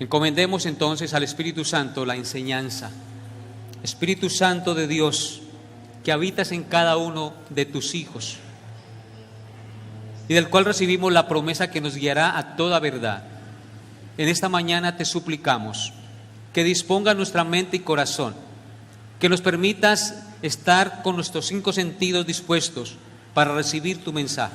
Encomendemos entonces al Espíritu Santo la enseñanza. Espíritu Santo de Dios, que habitas en cada uno de tus hijos y del cual recibimos la promesa que nos guiará a toda verdad. En esta mañana te suplicamos que disponga nuestra mente y corazón, que nos permitas estar con nuestros 5 sentidos dispuestos para recibir tu mensaje.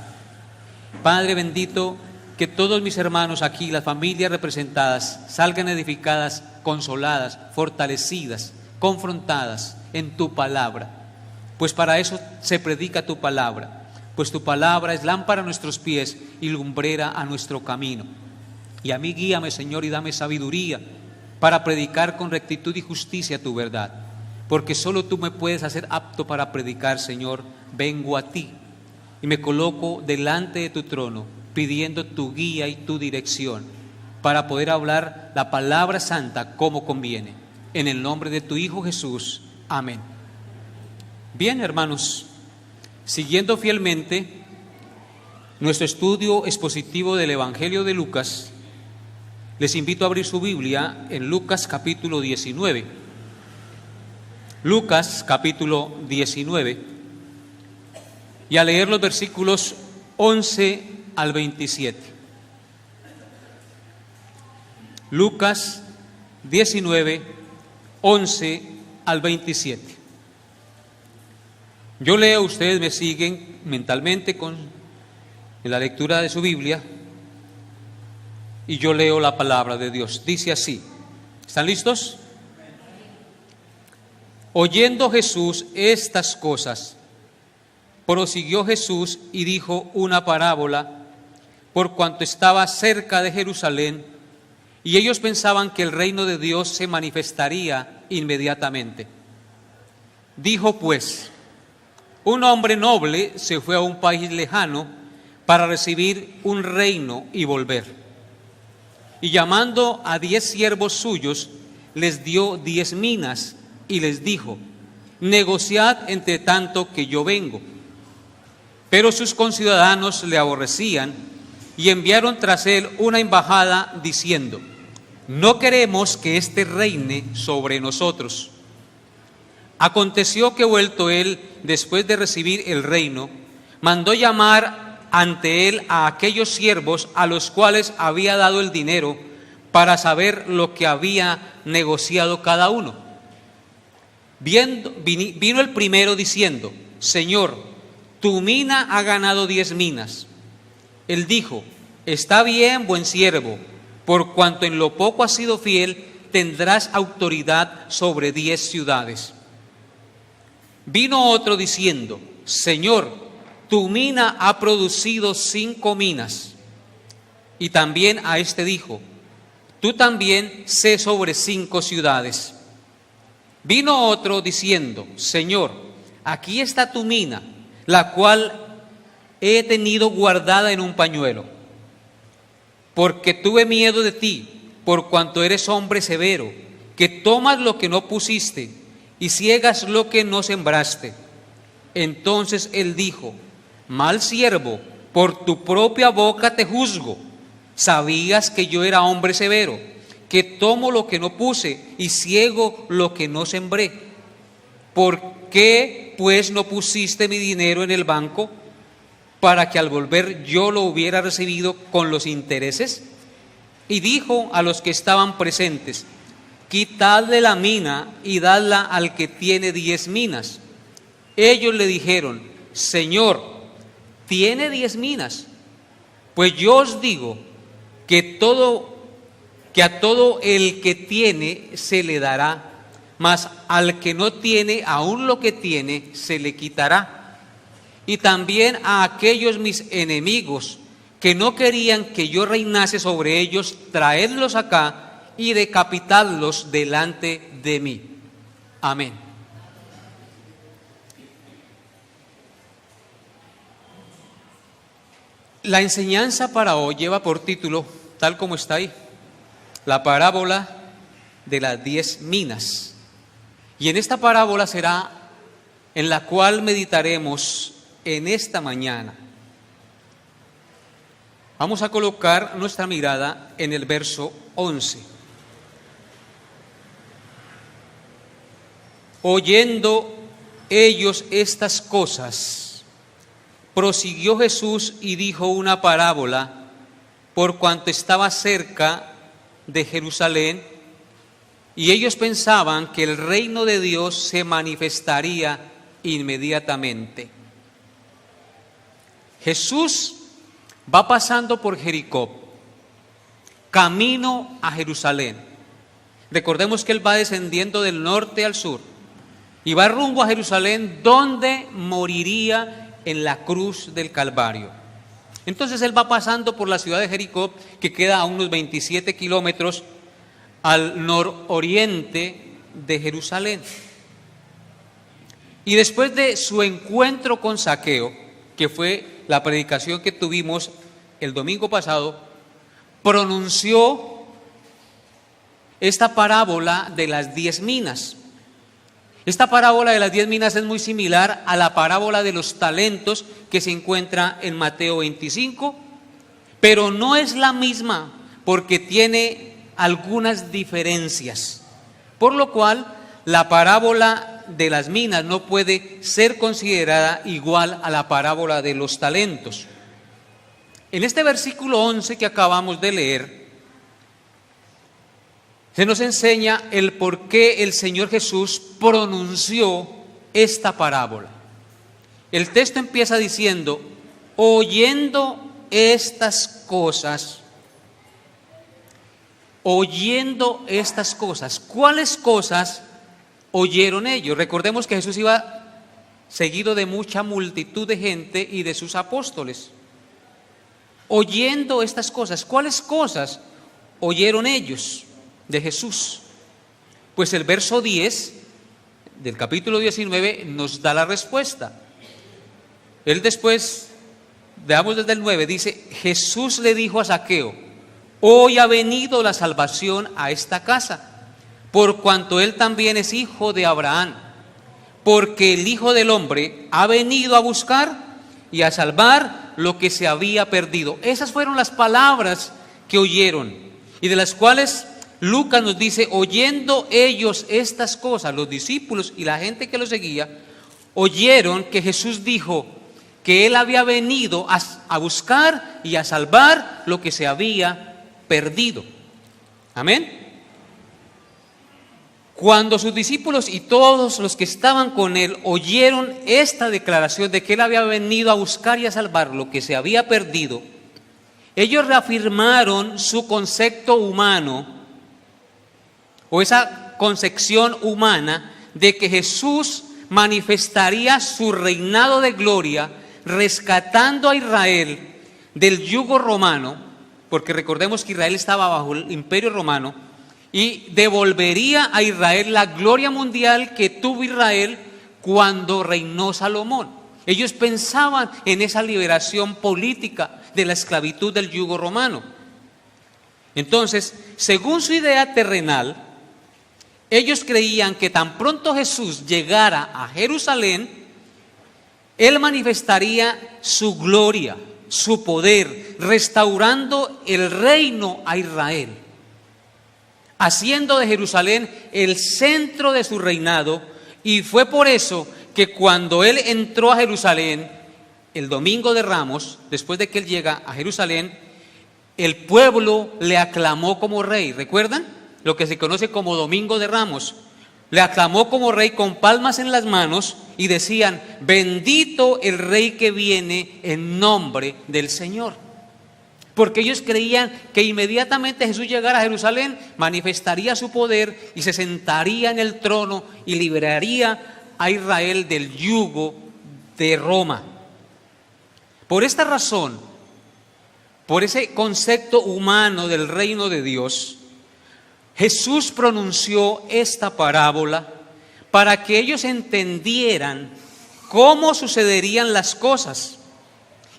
Padre bendito, que todos mis hermanos aquí, las familias representadas, salgan edificadas, consoladas, fortalecidas, confrontadas en tu palabra, pues para eso se predica tu palabra, pues tu palabra es lámpara a nuestros pies y lumbrera a nuestro camino. Y a mí guíame, Señor, y dame sabiduría para predicar con rectitud y justicia tu verdad, porque solo tú me puedes hacer apto para predicar, Señor. Vengo a ti y me coloco delante de tu trono, pidiendo tu guía y tu dirección para poder hablar la palabra santa como conviene. En el nombre de tu Hijo Jesús. Amén. Bien, hermanos, siguiendo fielmente nuestro estudio expositivo del Evangelio de Lucas, les invito a abrir su Biblia en Lucas capítulo 19. Lucas capítulo 19 y a leer los versículos 11 al 27. Lucas 19, 11 al 27. Yo leo, ustedes me siguen mentalmente en la lectura de su Biblia y yo leo la palabra de Dios. Dice así, ¿están listos? Oyendo Jesús estas cosas, prosiguió Jesús y dijo una parábola por cuanto estaba cerca de Jerusalén y ellos pensaban que el reino de Dios se manifestaría inmediatamente. Dijo pues, un hombre noble se fue a un país lejano para recibir un reino y volver. Y llamando a 10 siervos suyos, les dio 10 minas y les dijo, negociad entre tanto que yo vengo. Pero sus conciudadanos le aborrecían y enviaron tras él una embajada diciendo, no queremos que éste reine sobre nosotros. Aconteció que vuelto él, después de recibir el reino, mandó llamar ante él a aquellos siervos a los cuales había dado el dinero para saber lo que había negociado cada uno. Vino el primero diciendo, Señor, tu mina ha ganado 10 minas. Él dijo, está bien, buen siervo, por cuanto en lo poco has sido fiel, tendrás autoridad sobre 10 ciudades. Vino otro diciendo, Señor, tu mina ha producido 5 minas. Y también a este dijo, tú también sé sobre 5 ciudades. Vino otro diciendo, Señor, aquí está tu mina, la cual he tenido guardada en un pañuelo, porque tuve miedo de ti, por cuanto eres hombre severo, que tomas lo que no pusiste y ciegas lo que no sembraste. Entonces él dijo, mal siervo, por tu propia boca te juzgo. Sabías que yo era hombre severo, que tomo lo que no puse y ciego lo que no sembré. ¿Por qué pues no pusiste mi dinero en el banco para que al volver yo lo hubiera recibido con los intereses? Y dijo a los que estaban presentes, quitadle la mina y dadla al que tiene 10 minas. Ellos le dijeron, Señor, tiene 10 minas. Pues yo os digo que a todo el que tiene se le dará, mas al que no tiene, aún lo que tiene se le quitará. Y también a aquellos mis enemigos que no querían que yo reinase sobre ellos, traedlos acá y decapitadlos delante de mí. Amén. La enseñanza para hoy lleva por título, tal como está ahí, la parábola de las 10 minas. Y en esta parábola será en la cual meditaremos en esta mañana. Vamos a colocar nuestra mirada en el verso 11. Oyendo ellos estas cosas, prosiguió Jesús y dijo una parábola por cuanto estaba cerca de Jerusalén, y ellos pensaban que el reino de Dios se manifestaría inmediatamente. Jesús va pasando por Jericó, camino a Jerusalén. Recordemos que Él va descendiendo del norte al sur y va rumbo a Jerusalén, donde moriría en la cruz del Calvario. Entonces Él va pasando por la ciudad de Jericó, que queda a unos 27 kilómetros al nororiente de Jerusalén. Y después de su encuentro con Zaqueo, que fue la predicación que tuvimos el domingo pasado, pronunció esta parábola de las 10 minas. Esta parábola de las 10 minas es muy similar a la parábola de los talentos que se encuentra en Mateo 25, pero no es la misma porque tiene algunas diferencias, por lo cual la parábola de las minas no puede ser considerada igual a la parábola de los talentos. En este versículo 11 que acabamos de leer, se nos enseña el por qué el Señor Jesús pronunció esta parábola. El texto empieza diciendo: oyendo estas cosas. Oyendo estas cosas. ¿Cuáles cosas oyeron ellos? Recordemos que Jesús iba seguido de mucha multitud de gente y de sus apóstoles. Oyendo estas cosas. ¿Cuáles cosas oyeron ellos de Jesús? Pues el verso 10 del capítulo 19 nos da la respuesta. Él después, veamos desde el 9, dice: Jesús le dijo a Zaqueo: hoy ha venido la salvación a esta casa, por cuanto él también es hijo de Abraham, porque el Hijo del Hombre ha venido a buscar y a salvar lo que se había perdido. Esas fueron las palabras que oyeron y de las cuales Lucas nos dice: oyendo ellos estas cosas, los discípulos y la gente que lo seguía, oyeron que Jesús dijo que Él había venido a buscar y a salvar lo que se había perdido. Amén. Cuando sus discípulos y todos los que estaban con Él oyeron esta declaración de que Él había venido a buscar y a salvar lo que se había perdido, ellos reafirmaron su concepto humano, o esa concepción humana de que Jesús manifestaría su reinado de gloria, rescatando a Israel del yugo romano, porque recordemos que Israel estaba bajo el imperio romano, y devolvería a Israel la gloria mundial que tuvo Israel cuando reinó Salomón. Ellos pensaban en esa liberación política de la esclavitud del yugo romano. Entonces, según su idea terrenal, ellos creían que tan pronto Jesús llegara a Jerusalén, Él manifestaría su gloria, su poder, restaurando el reino a Israel, haciendo de Jerusalén el centro de su reinado. Y fue por eso que cuando Él entró a Jerusalén, el domingo de Ramos, después de que Él llega a Jerusalén, el pueblo le aclamó como rey. ¿Recuerdan? Lo que se conoce como Domingo de Ramos. Le aclamó como rey con palmas en las manos y decían: bendito el rey que viene en nombre del Señor. Porque ellos creían que inmediatamente Jesús llegara a Jerusalén, manifestaría su poder y se sentaría en el trono y liberaría a Israel del yugo de Roma. Por esta razón, por ese concepto humano del reino de Dios, Jesús pronunció esta parábola para que ellos entendieran cómo sucederían las cosas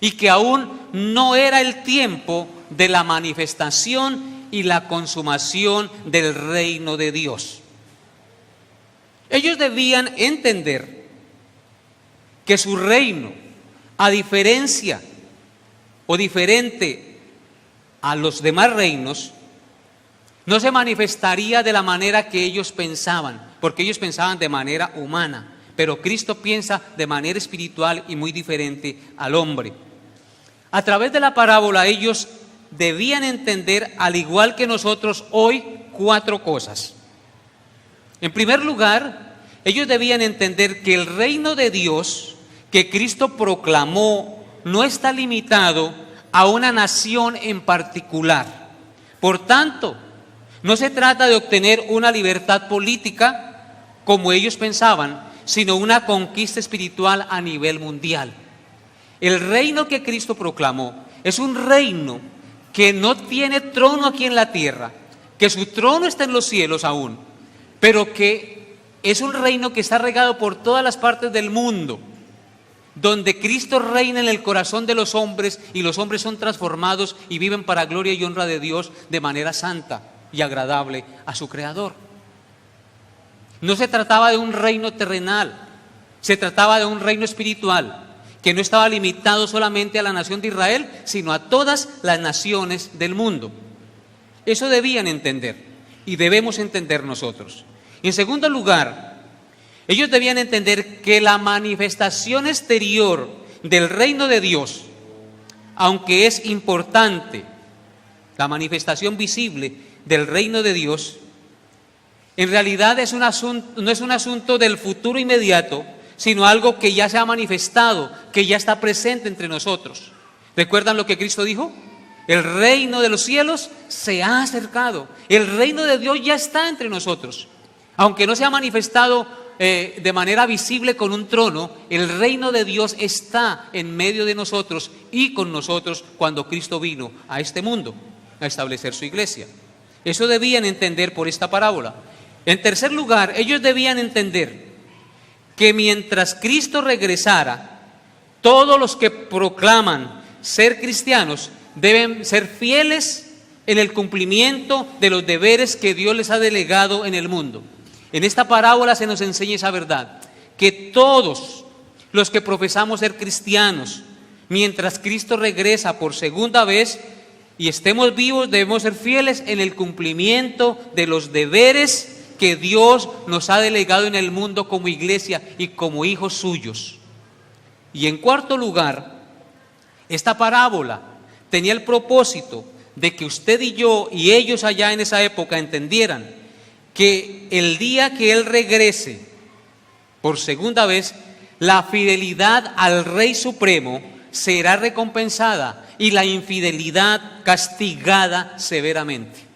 y que aún no era el tiempo de la manifestación y la consumación del reino de Dios. Ellos debían entender que su reino, a diferencia o diferente a los demás reinos, no se manifestaría de la manera que ellos pensaban, porque ellos pensaban de manera humana, pero Cristo piensa de manera espiritual y muy diferente al hombre. A través de la parábola ellos debían entender, al igual que nosotros hoy, 4 cosas. En primer lugar, ellos debían entender que el reino de Dios que Cristo proclamó no está limitado a una nación en particular. Por tanto, no se trata de obtener una libertad política como ellos pensaban, sino una conquista espiritual a nivel mundial. El reino que Cristo proclamó es un reino que no tiene trono aquí en la tierra, que su trono está en los cielos aún, pero que es un reino que está regado por todas las partes del mundo, donde Cristo reina en el corazón de los hombres y los hombres son transformados y viven para gloria y honra de Dios de manera santa y agradable a su Creador. No se trataba de un reino terrenal, se trataba de un reino espiritual que no estaba limitado solamente a la nación de Israel, sino a todas las naciones del mundo. Eso debían entender y debemos entender nosotros. Y en segundo lugar, ellos debían entender que la manifestación exterior del reino de Dios, aunque es importante, la manifestación visible del reino de Dios, en realidad no es un asunto del futuro inmediato, sino algo que ya se ha manifestado, que ya está presente entre nosotros. ¿Recuerdan lo que Cristo dijo? El reino de los cielos se ha acercado. El reino de Dios ya está entre nosotros. Aunque no se ha manifestado de manera visible con un trono, el reino de Dios está en medio de nosotros y con nosotros cuando Cristo vino a este mundo a establecer su iglesia. Eso debían entender por esta parábola. En tercer lugar, ellos debían entender que mientras Cristo regresara, todos los que proclaman ser cristianos deben ser fieles en el cumplimiento de los deberes que Dios les ha delegado en el mundo. En esta parábola se nos enseña esa verdad, que todos los que profesamos ser cristianos, mientras Cristo regresa por segunda vez y estemos vivos, debemos ser fieles en el cumplimiento de los deberes que Dios nos ha delegado en el mundo como iglesia y como hijos suyos. Y en cuarto lugar, esta parábola tenía el propósito de que usted y yo y ellos allá en esa época entendieran que el día que Él regrese por segunda vez, la fidelidad al Rey Supremo será recompensada y la infidelidad castigada severamente.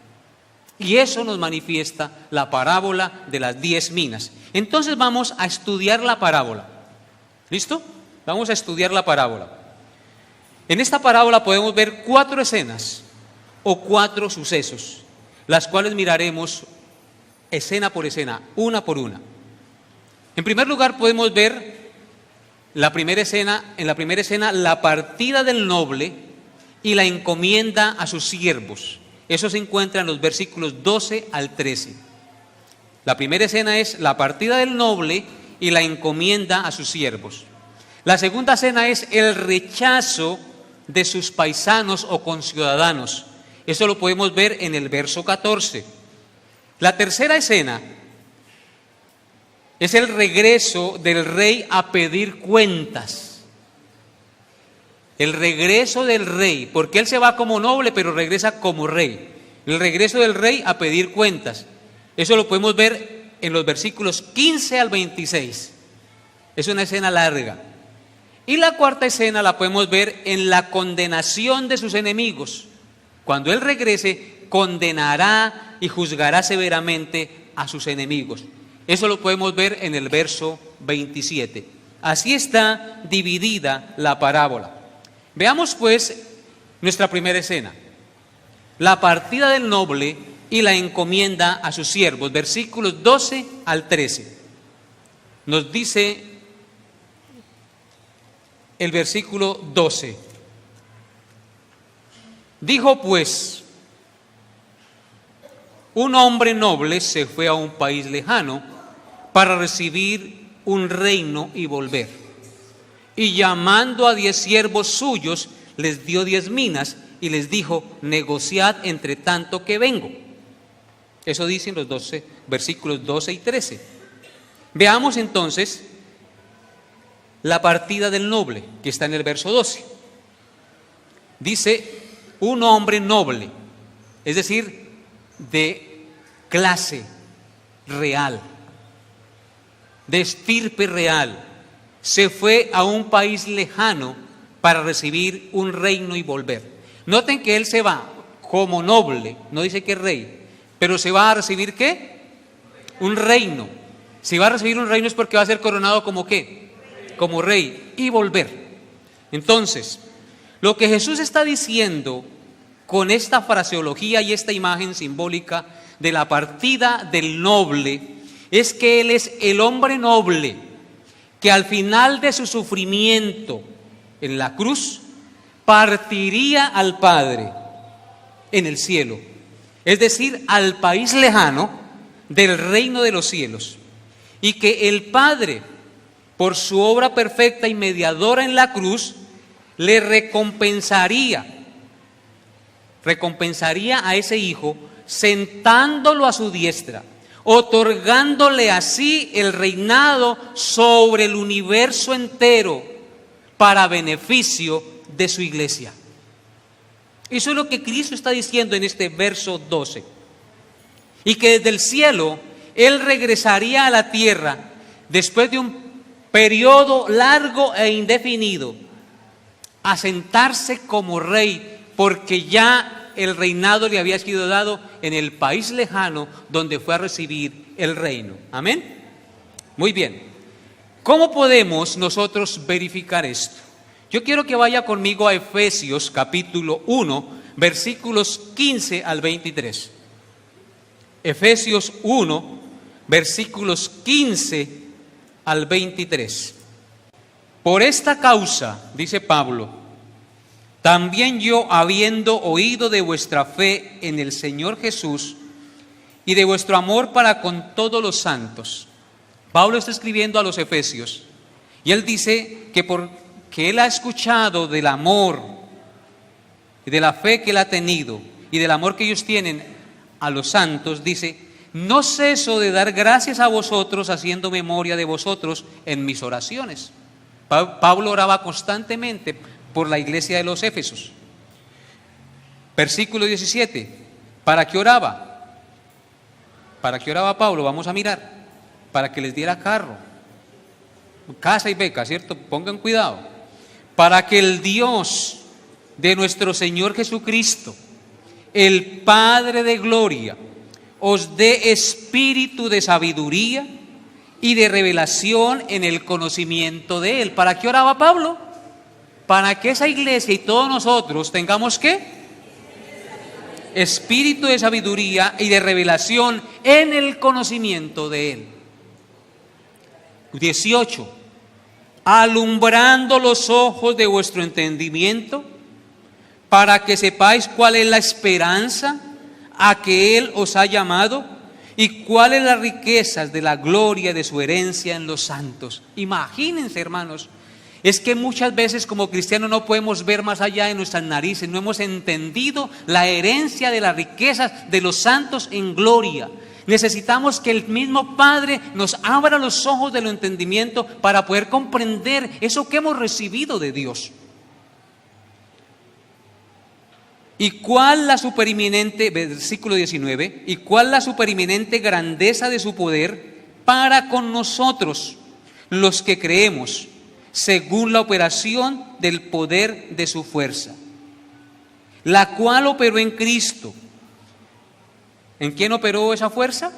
Y eso nos manifiesta la parábola de las 10 minas. Entonces vamos a estudiar la parábola. ¿Listo? Vamos a estudiar la parábola. En esta parábola podemos ver 4 escenas o 4 sucesos, las cuales miraremos escena por escena, una por una. En primer lugar podemos ver en la primera escena la partida del noble y la encomienda a sus siervos. Eso se encuentra en los versículos 12 al 13. La primera escena es la partida del noble y la encomienda a sus siervos. La segunda escena es el rechazo de sus paisanos o conciudadanos. Eso lo podemos ver en el verso 14. La tercera escena es el regreso del rey a pedir cuentas. El regreso del rey, porque él se va como noble, pero regresa como rey. El regreso del rey a pedir cuentas. Eso lo podemos ver en los versículos 15 al 26. Es una escena larga. Y la cuarta escena la podemos ver en la condenación de sus enemigos. Cuando él regrese, condenará y juzgará severamente a sus enemigos. Eso lo podemos ver en el verso 27. Así está dividida la parábola. Veamos pues nuestra primera escena, la partida del noble y la encomienda a sus siervos, versículos 12 al 13. Nos dice el versículo 12. Dijo pues, un hombre noble se fue a un país lejano para recibir un reino y volver. Y llamando a 10 siervos suyos, les dio 10 minas y les dijo, negociad entre tanto que vengo. Eso dicen los versículos 12 y 13. Veamos entonces la partida del noble, que está en el verso 12. Dice, un hombre noble, es decir, de clase real, de estirpe real, se fue a un país lejano para recibir un reino y volver. Noten que él se va como noble, no dice que es rey, pero se va a recibir ¿qué? Un reino. Si va a recibir un reino es porque va a ser coronado como ¿qué? Como rey y volver. Entonces, lo que Jesús está diciendo con esta fraseología y esta imagen simbólica de la partida del noble es que Él es el hombre noble que al final de su sufrimiento en la cruz partiría al Padre en el cielo, es decir, al país lejano del reino de los cielos, y que el Padre, por su obra perfecta y mediadora en la cruz, le recompensaría a ese hijo sentándolo a su diestra, otorgándole así el reinado sobre el universo entero para beneficio de su iglesia. Eso es lo que Cristo está diciendo en este verso 12. Y que desde el cielo Él regresaría a la tierra después de un periodo largo e indefinido a sentarse como rey, porque ya el reinado le había sido dado en el país lejano donde fue a recibir el reino. Amén. Muy bien. ¿Cómo podemos nosotros verificar esto? Yo quiero que vaya conmigo a Efesios capítulo 1, versículos 15 al 23. Efesios 1, versículos 15 al 23. Por esta causa, dice Pablo, también yo, habiendo oído de vuestra fe en el Señor Jesús y de vuestro amor para con todos los santos. Pablo está escribiendo a los efesios y él dice que porque él ha escuchado del amor y de la fe que él ha tenido y del amor que ellos tienen a los santos, dice, no ceso de dar gracias a vosotros haciendo memoria de vosotros en mis oraciones. Pablo oraba constantemente por la iglesia de los Éfesos. Versículo 17. ¿Para qué oraba? ¿Para qué oraba Pablo? Vamos a mirar. Para que les diera carro, casa y beca, ¿cierto? Pongan cuidado. Para que el Dios de nuestro Señor Jesucristo, el Padre de gloria, os dé espíritu de sabiduría y de revelación en el conocimiento de Él. ¿Para qué oraba Pablo? Para que esa iglesia y todos nosotros tengamos ¿qué? Espíritu de sabiduría y de revelación en el conocimiento de Él. 18. Alumbrando los ojos de vuestro entendimiento, para que sepáis cuál es la esperanza a que Él os ha llamado y cuáles las riquezas de la gloria de su herencia en los santos. Imagínense, hermanos, es que muchas veces como cristianos no podemos ver más allá de nuestras narices, no hemos entendido la herencia de las riquezas de los santos en gloria. Necesitamos que el mismo Padre nos abra los ojos del entendimiento para poder comprender eso que hemos recibido de Dios. ¿Y cuál la supereminente, versículo 19, y cuál la supereminente grandeza de su poder para con nosotros, los que creemos, según la operación del poder de su fuerza, la cual operó en Cristo? ¿En quién operó esa fuerza?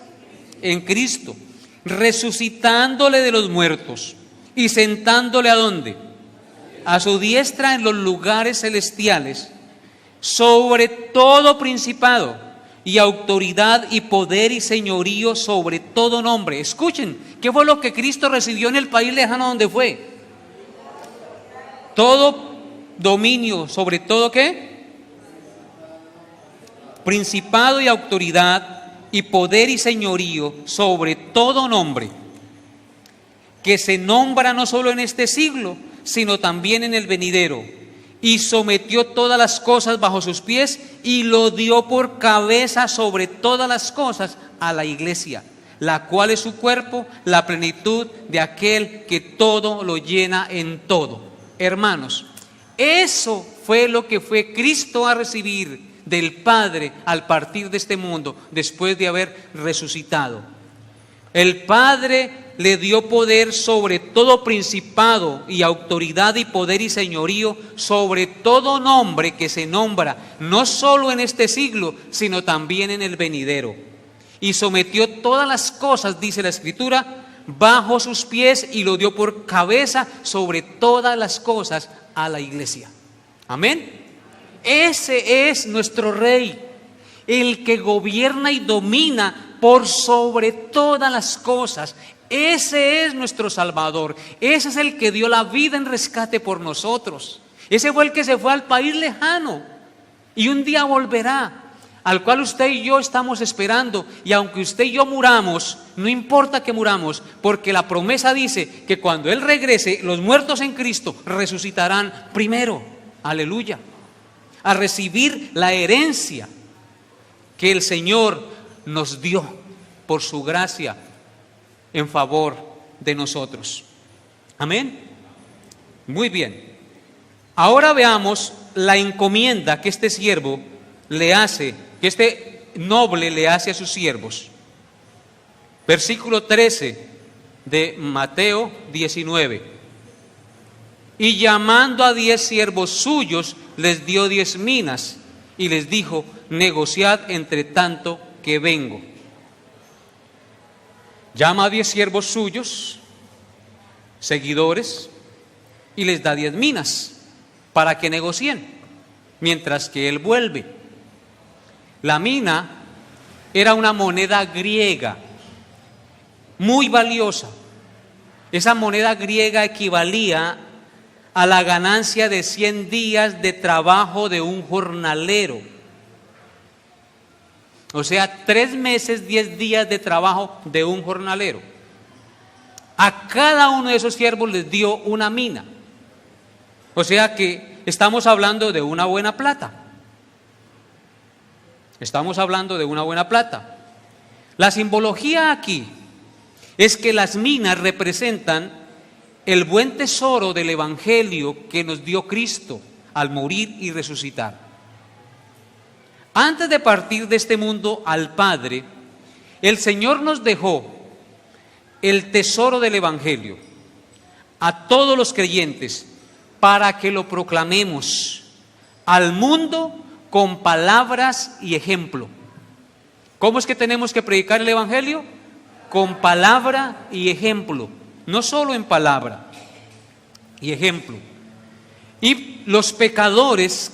En Cristo, resucitándole de los muertos y sentándole ¿a dónde? A su diestra en los lugares celestiales, sobre todo principado y autoridad y poder y señorío, sobre todo nombre. Escuchen, ¿qué fue lo que Cristo recibió en el país lejano donde fue? Todo dominio, sobre todo ¿qué? Principado y autoridad y poder y señorío, sobre todo nombre, que se nombra no solo en este siglo, sino también en el venidero, y sometió todas las cosas bajo sus pies y lo dio por cabeza sobre todas las cosas a la iglesia, la cual es su cuerpo, la plenitud de aquel que todo lo llena en todo. Hermanos, eso fue lo que fue Cristo a recibir del Padre al partir de este mundo después de haber resucitado. El Padre le dio poder sobre todo principado y autoridad y poder y señorío sobre todo nombre que se nombra, no solo en este siglo, sino también en el venidero. Y sometió todas las cosas, dice la Escritura, bajo sus pies y lo dio por cabeza sobre todas las cosas a la iglesia. Amén. Ese es nuestro Rey, el que gobierna y domina por sobre todas las cosas. Ese es nuestro Salvador. Ese es el que dio la vida en rescate por nosotros. Ese fue el que se fue al país lejano y un día volverá, al cual usted y yo estamos esperando. Y aunque usted y yo muramos, no importa que muramos, porque la promesa dice que cuando Él regrese, los muertos en Cristo resucitarán primero. Aleluya. A recibir la herencia que el Señor nos dio por su gracia en favor de nosotros. Amén. Muy bien. Ahora veamos la encomienda que este siervo le hace, que este noble le hace a sus siervos. Versículo 13 de Mateo 19. Y llamando a 10 siervos suyos, les dio 10 minas y les dijo: negociad entre tanto que vengo. Llama a 10 siervos suyos, seguidores, y les da 10 minas para que negocien, mientras que él vuelve. La mina era una moneda griega muy valiosa. Esa moneda griega equivalía a la ganancia de 100 días de trabajo de un jornalero. O sea, 3 meses, 10 días de trabajo de un jornalero. A cada uno de esos siervos les dio una mina. O sea que estamos hablando de una buena plata. Estamos hablando de una buena plata. La simbología aquí es que las minas representan el buen tesoro del Evangelio que nos dio Cristo al morir y resucitar. Antes de partir de este mundo al Padre, el Señor nos dejó el tesoro del Evangelio a todos los creyentes para que lo proclamemos al mundo con palabras y ejemplo. ¿Cómo es que tenemos que predicar el Evangelio? Con palabra y ejemplo. No solo en palabra y ejemplo. Y los pecadores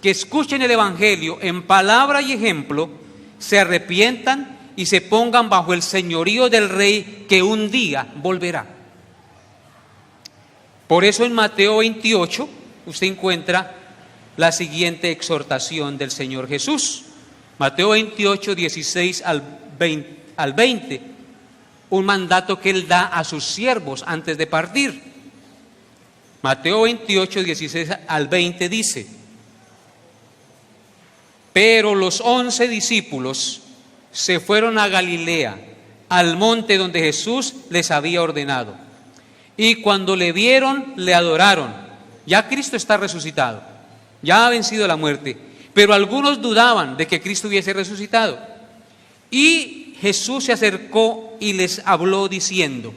que escuchen el Evangelio en palabra y ejemplo se arrepientan y se pongan bajo el señorío del Rey que un día volverá. Por eso en Mateo 28 usted encuentra la siguiente exhortación del Señor Jesús. Mateo 28, 16 al 20. Un mandato que Él da a sus siervos antes de partir. Mateo 28, 16 al 20 dice: pero los 11 discípulos se fueron a Galilea, al monte donde Jesús les había ordenado. Y cuando le vieron, le adoraron. Ya Cristo está resucitado, ya ha vencido la muerte, pero algunos dudaban de que Cristo hubiese resucitado. Y Jesús se acercó y les habló diciendo: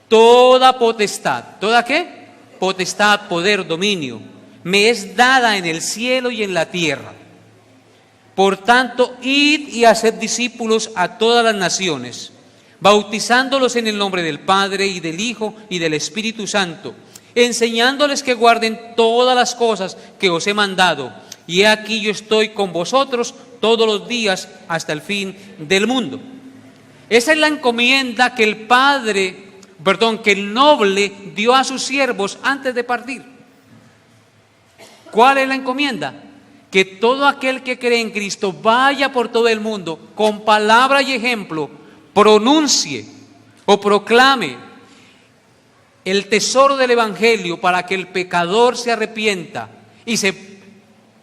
toda potestad, ¿toda qué? Potestad, poder, dominio, me es dada en el cielo y en la tierra. Por tanto, id y haced discípulos a todas las naciones, bautizándolos en el nombre del Padre y del Hijo y del Espíritu Santo, enseñándoles que guarden todas las cosas que os he mandado. Y he aquí yo estoy con vosotros todos los días hasta el fin del mundo. Esa es la encomienda que que el noble dio a sus siervos antes de partir. ¿Cuál es la encomienda? Que todo aquel que cree en Cristo vaya por todo el mundo con palabra y ejemplo, pronuncie o proclame el tesoro del Evangelio para que el pecador se arrepienta y se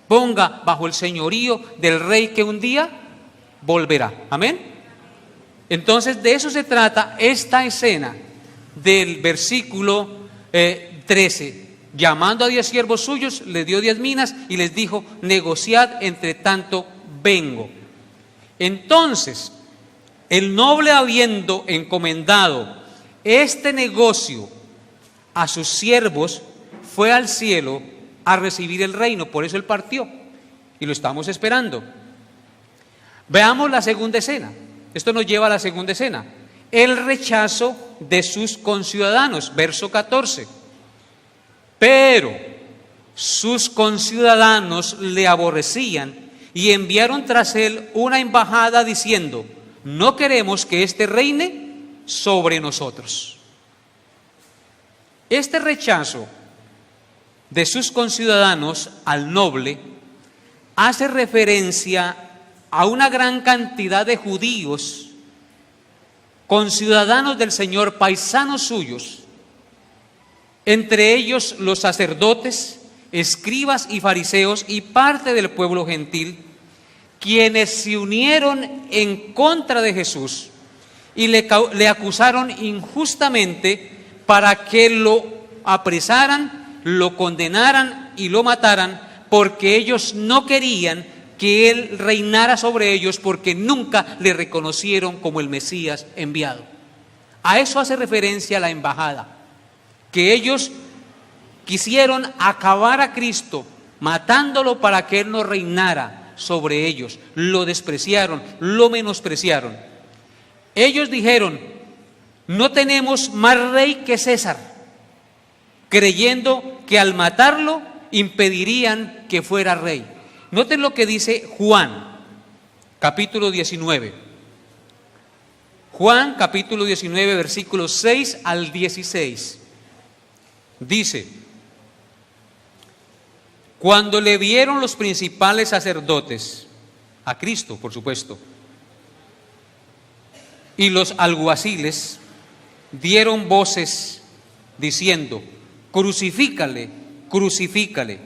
ponga bajo el señorío del Rey que un día volverá. Amén. Entonces de eso se trata esta escena del versículo 13. Llamando a 10 siervos suyos, les dio 10 minas y les dijo: negociad, entre tanto vengo. Entonces, el noble, habiendo encomendado este negocio a sus siervos, fue al cielo a recibir el reino. Por eso él partió y lo estamos esperando. Veamos la segunda escena. Esto nos lleva a la segunda escena: el rechazo de sus conciudadanos. Verso 14. Pero sus conciudadanos le aborrecían y enviaron tras él una embajada diciendo: no queremos que éste reine sobre nosotros. Este rechazo de sus conciudadanos al noble hace referencia a una gran cantidad de judíos, conciudadanos del Señor, paisanos suyos, entre ellos los sacerdotes, escribas y fariseos y parte del pueblo gentil, quienes se unieron en contra de Jesús y le acusaron injustamente para que lo apresaran, lo condenaran y lo mataran, porque ellos no querían que él reinara sobre ellos, porque nunca le reconocieron como el Mesías enviado. A eso hace referencia la embajada, que ellos quisieron acabar a Cristo matándolo para que él no reinara sobre ellos. Lo despreciaron, lo menospreciaron. Ellos dijeron: no tenemos más rey que César, creyendo que al matarlo impedirían que fuera rey. Noten lo que dice Juan, capítulo 19. Juan, capítulo 19, versículos 6 al 16. Dice: cuando le vieron los principales sacerdotes, a Cristo por supuesto, y los alguaciles, dieron voces diciendo: crucifícale, crucifícale.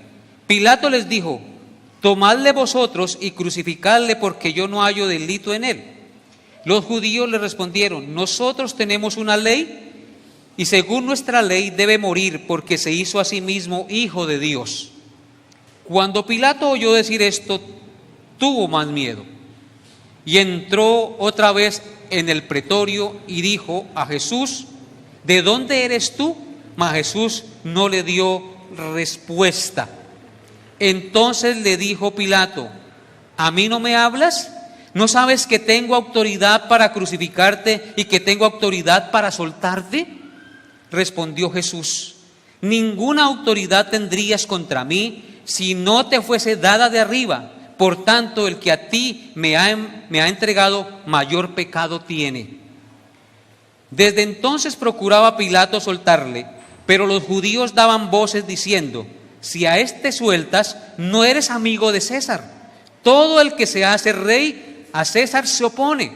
Pilato les dijo: tomadle vosotros y crucificadle, porque yo no hallo delito en él. Los judíos le respondieron: nosotros tenemos una ley, y según nuestra ley debe morir, porque se hizo a sí mismo hijo de Dios. Cuando Pilato oyó decir esto, tuvo más miedo, y entró otra vez en el pretorio y dijo a Jesús: ¿de dónde eres tú? Mas Jesús no le dio respuesta. Entonces le dijo Pilato: ¿a mí no me hablas? ¿No sabes que tengo autoridad para crucificarte y que tengo autoridad para soltarte? Respondió Jesús: ninguna autoridad tendrías contra mí si no te fuese dada de arriba. Por tanto, el que a ti me ha entregado, mayor pecado tiene. Desde entonces procuraba Pilato soltarle, pero los judíos daban voces diciendo: si a este sueltas, no eres amigo de César. Todo el que se hace rey, a César se opone.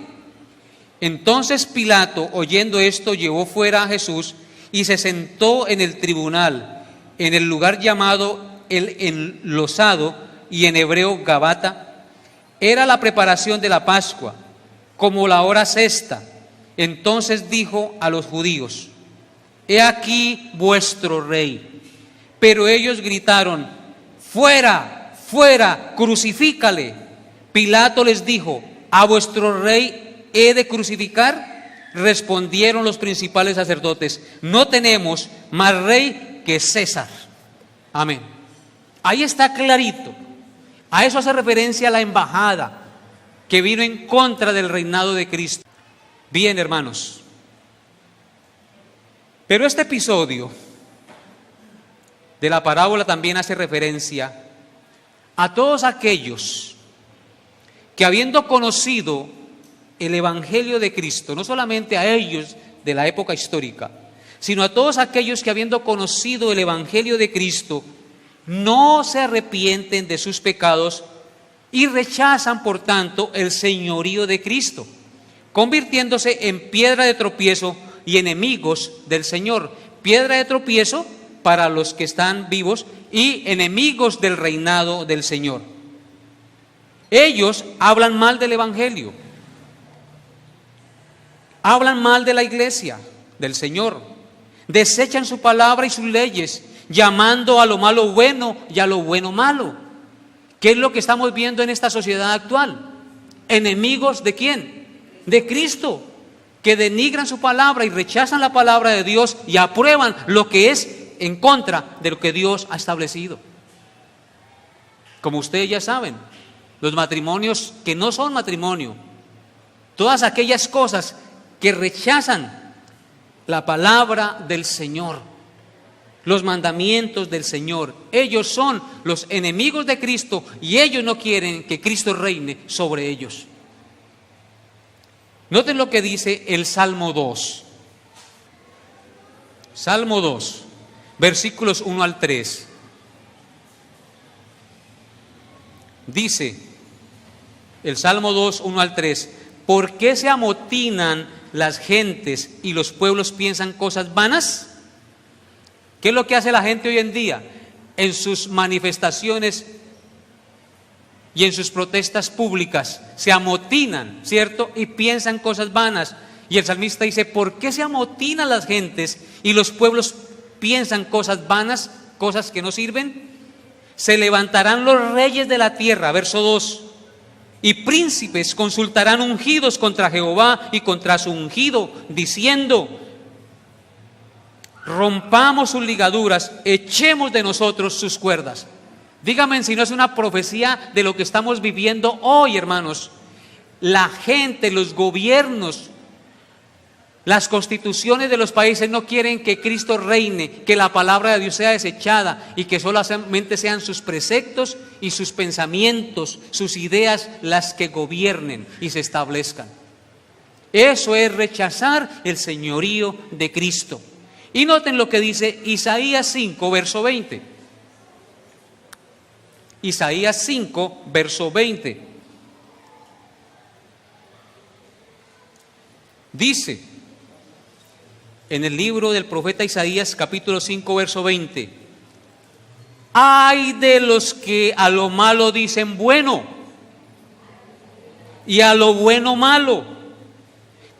Entonces Pilato, oyendo esto, llevó fuera a Jesús y se sentó en el tribunal, en el lugar llamado el Enlosado, y en hebreo Gabata. Era la preparación de la Pascua, como la hora sexta. Entonces dijo a los judíos: he aquí vuestro rey. Pero ellos gritaron: fuera, fuera, crucifícale. Pilato les dijo: ¿a vuestro rey he de crucificar? Respondieron los principales sacerdotes: no tenemos más rey que César. Amén. Ahí está clarito. A eso hace referencia la embajada que vino en contra del reinado de Cristo. Bien, hermanos, pero este episodio de la parábola también hace referencia a todos aquellos que, habiendo conocido el Evangelio de Cristo, no solamente a ellos de la época histórica, sino a todos aquellos que, habiendo conocido el Evangelio de Cristo, no se arrepienten de sus pecados y rechazan, por tanto, el señorío de Cristo, convirtiéndose en piedra de tropiezo y enemigos del Señor. piedra de tropiezo para los que están vivos y enemigos del reinado del Señor. Ellos hablan mal del Evangelio, hablan mal de la iglesia, del Señor, desechan su palabra y sus leyes, llamando a lo malo bueno y a lo bueno malo. ¿Qué es lo que estamos viendo en esta sociedad actual? ¿Enemigos de quién? De Cristo, que denigran su palabra y rechazan la palabra de Dios y aprueban lo que es en contra de lo que Dios ha establecido. Como ustedes ya saben, los matrimonios que no son matrimonio, todas aquellas cosas que rechazan la palabra del Señor, los mandamientos del Señor, ellos son los enemigos de Cristo y ellos no quieren que Cristo reine sobre ellos. Noten lo que dice el Salmo 2. Salmo 2, versículos 1 al 3. Dice el Salmo 2, 1 al 3: ¿Por qué se amotinan las gentes y los pueblos piensan cosas vanas? ¿Qué es lo que hace la gente hoy en día? En sus manifestaciones y en sus protestas públicas se amotinan, ¿cierto? Y piensan cosas vanas. Y el salmista dice: ¿por qué se amotinan las gentes y los pueblos piensan cosas vanas, cosas que no sirven? Se levantarán los reyes de la tierra, verso 2, y príncipes consultarán ungidos contra Jehová y contra su ungido, diciendo: rompamos sus ligaduras, echemos de nosotros sus cuerdas. Dígame si no es una profecía de lo que estamos viviendo hoy, hermanos. La gente, los gobiernos, las constituciones de los países no quieren que Cristo reine, que la palabra de Dios sea desechada y que solamente sean sus preceptos y sus pensamientos, sus ideas las que gobiernen y se establezcan. Eso es rechazar el señorío de Cristo. Y noten lo que dice Isaías 5, verso 20. Isaías 5, verso 20. Dice en el libro del profeta Isaías, capítulo 5, verso 20: ay de los que a lo malo dicen bueno y a lo bueno malo,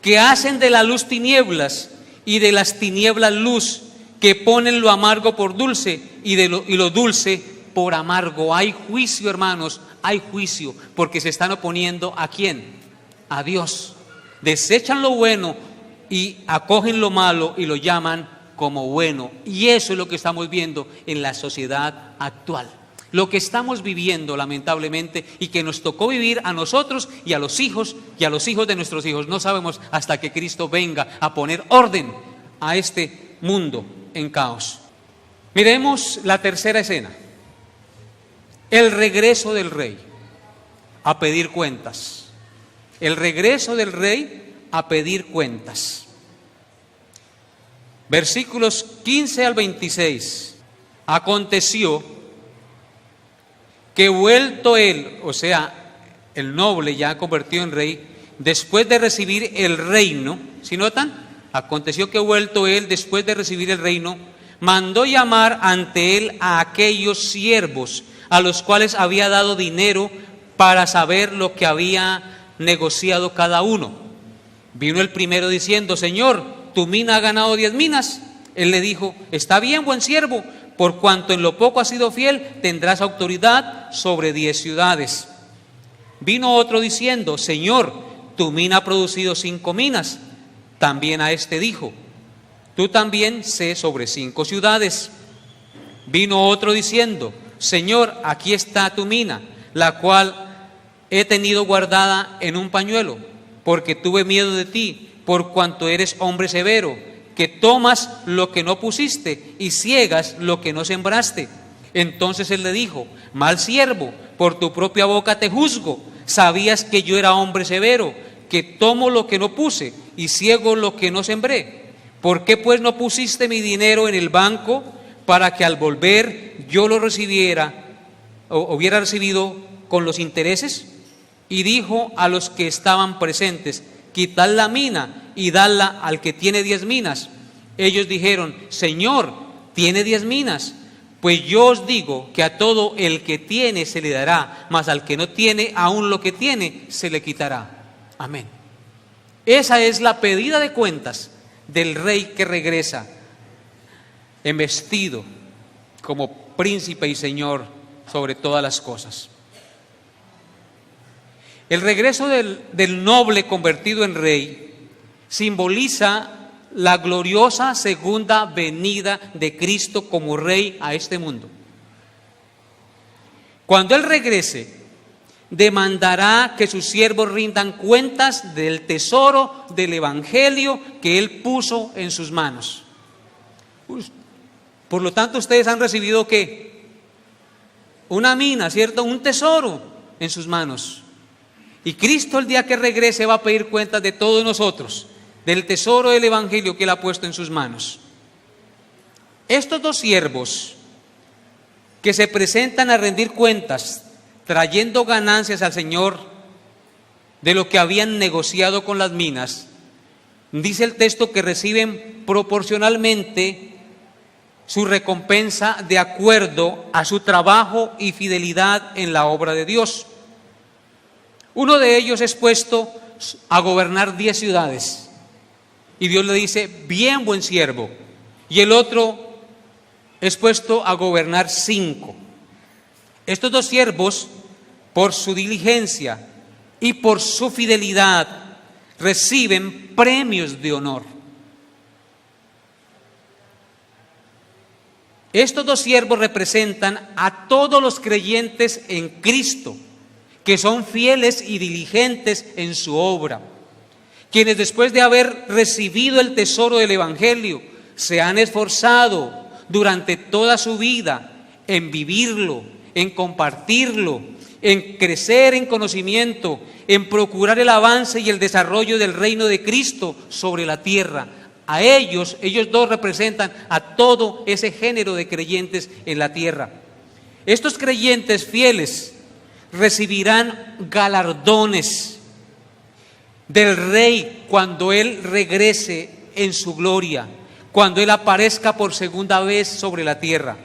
que hacen de la luz tinieblas y de las tinieblas luz, que ponen lo amargo por dulce y lo dulce por amargo. Hay juicio, hermanos, hay juicio, porque se están oponiendo ¿a quién? A Dios. Desechan lo bueno y acogen lo malo y lo llaman como bueno. Y eso es lo que estamos viendo en la sociedad actual. Lo que estamos viviendo, lamentablemente, y que nos tocó vivir a nosotros y a los hijos de nuestros hijos. No sabemos hasta que Cristo venga a poner orden a este mundo en caos. Miremos la tercera escena: el regreso del rey a pedir cuentas. El regreso del rey a pedir cuentas. Versículos 15 al 26. Aconteció que vuelto él, o sea, el noble ya convertido en rey, después de recibir el reino, ¿sí notan? Aconteció que vuelto él después de recibir el reino, mandó llamar ante él a aquellos siervos a los cuales había dado dinero para saber lo que había negociado cada uno. Vino el primero diciendo: Señor, tu mina ha ganado 10 minas. Él le dijo: está bien, buen siervo, por cuanto en lo poco has sido fiel, tendrás autoridad sobre 10 ciudades. Vino otro diciendo: Señor, tu mina ha producido 5 minas. También a este dijo: tú también sé sobre 5 ciudades. Vino otro diciendo: Señor, aquí está tu mina, la cual he tenido guardada en un pañuelo, porque tuve miedo de ti, por cuanto eres hombre severo, que tomas lo que no pusiste y ciegas lo que no sembraste. Entonces él le dijo: mal siervo, por tu propia boca te juzgo. Sabías que yo era hombre severo, que tomo lo que no puse y ciego lo que no sembré. ¿Por qué pues no pusiste mi dinero en el banco, para que al volver yo lo recibiera, o hubiera recibido con los intereses? Y dijo a los que estaban presentes: quitad la mina y dadla al que tiene 10 minas, Ellos dijeron: Señor, tiene 10 minas. Pues yo os digo que a todo el que tiene se le dará, mas al que no tiene, aún lo que tiene se le quitará. Amén. Esa es la pedida de cuentas del rey que regresa, embestido como príncipe y señor sobre todas las cosas. El regreso del noble convertido en rey simboliza la gloriosa segunda venida de Cristo como Rey a este mundo. Cuando Él regrese, demandará que sus siervos rindan cuentas del tesoro del Evangelio que Él puso en sus manos. Por lo tanto, ustedes han recibido ¿qué? Una mina, ¿cierto? Un tesoro en sus manos. Y Cristo, el día que regrese, va a pedir cuentas de todos nosotros, del tesoro del Evangelio que Él ha puesto en sus manos. Estos dos siervos que se presentan a rendir cuentas, trayendo ganancias al Señor de lo que habían negociado con las minas, dice el texto que reciben proporcionalmente su recompensa de acuerdo a su trabajo y fidelidad en la obra de Dios. Uno de ellos es puesto a gobernar 10 ciudades. Y Dios le dice: bien, buen siervo. Y el otro es puesto a gobernar 5. Estos dos siervos, por su diligencia y por su fidelidad, reciben premios de honor. Estos dos siervos representan a todos los creyentes en Cristo, que son fieles y diligentes en su obra, quienes después de haber recibido el tesoro del Evangelio se han esforzado durante toda su vida en vivirlo, en compartirlo, en crecer en conocimiento, en procurar el avance y el desarrollo del reino de Cristo sobre la tierra. A ellos dos representan a todo ese género de creyentes en la tierra. Estos creyentes fieles recibirán galardones del Rey cuando Él regrese en su gloria, cuando Él aparezca por segunda vez sobre la tierra.